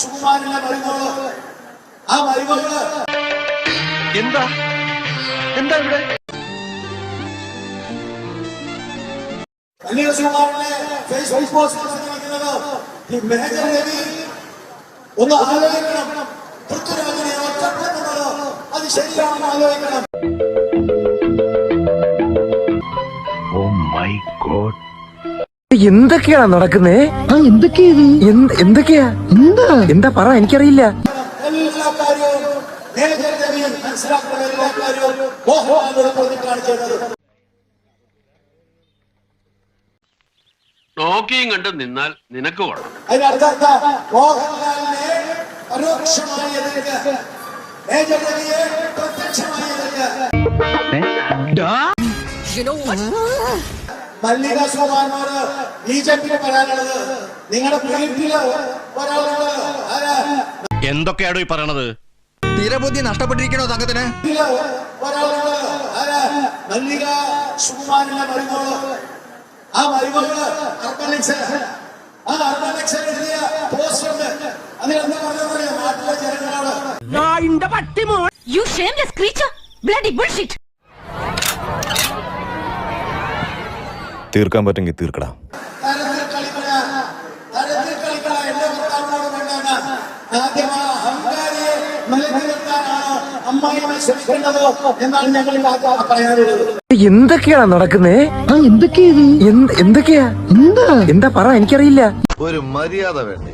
സുകുമാരന്റെ മരുമോള് ആ മരുമകള് എന്താ എന്താ ഇവിടെ കന്യക സുകുമാരനെ ഫേസ്ബുക്ക് പോസ്റ്റ് പറഞ്ഞിരിക്കുന്നത് ഈ മേജർ രവി ഒന്ന് ആലോചിക്കണം. പൃഥ്വിരാജിനെ ഒറ്റപ്പെടുത്തുന്നത് അത് ശരിയാണെന്ന് ആലോചിക്കണം. എന്തൊക്കെയാ നടക്കുന്നേ? എന്തൊക്കെയാ എന്താ പറ, എനിക്കറിയില്ല. എല്ലാ കാര്യവും മേജർ രവി മനസ്സിലാക്കുന്ന എല്ലാ കാര്യവും മോഹൻലാലിനോട് പ്രതികാണിച്ചത്. നോക്കിയും കണ്ട് നിന്നാൽ നിനക്ക് കൊള്ളാം. അതിനർത്ഥം മോഹൻലാലിനെ പരോക്ഷമായി എതിർക്കുക, മേജർ രവിയെ പ്രത്യക്ഷമായി എതിർക്കുക. മല്ലിക സുകുമാരനോട് ബിജെപിക്ക് പറയാനുള്ളത് നിങ്ങളുടെ വീട്ടില് ഒരാളുള്ളത് എന്തൊക്കെയാണോ ഈ പറയണത്? തീരബുദ്ധി നഷ്ടപ്പെട്ടിരിക്കണോ തങ്കത്തിന്? ഒരാളുള്ളത് മല്ലിക സുകുമാരന്റെ മരുമോള് ആ മരുമകള് അർബനെക്സ് എഴുതിയ പോസ്റ്റ് ഉണ്ട്. അതിലെന്താ പറഞ്ഞറിയാം? നാട്ടിലെ ജനങ്ങളോട് You shameless creature! Bloody bullshit! തീർക്കാൻ പറ്റുമെങ്കിൽ തീർക്കടാ. തരത്തിൽ കളിക്കണ എന്റെ ഭർത്താവിനോട് വേണ്ടാണ്. ആദ്യം ആ അഹങ്കാരിയെ നിലനിർത്തി നിർത്താനാണ് അമ്മായിയെ ശ്രമിക്കേണ്ടത് എന്നാണ് ഞങ്ങൾ പറയാനുള്ളത്. എന്തൊക്കെയാ നടക്കുന്നേ? എന്തൊക്കെയാ എന്താ പറ, എനിക്കറിയില്ല. ഒരു മര്യാദ വേണ്ടേ?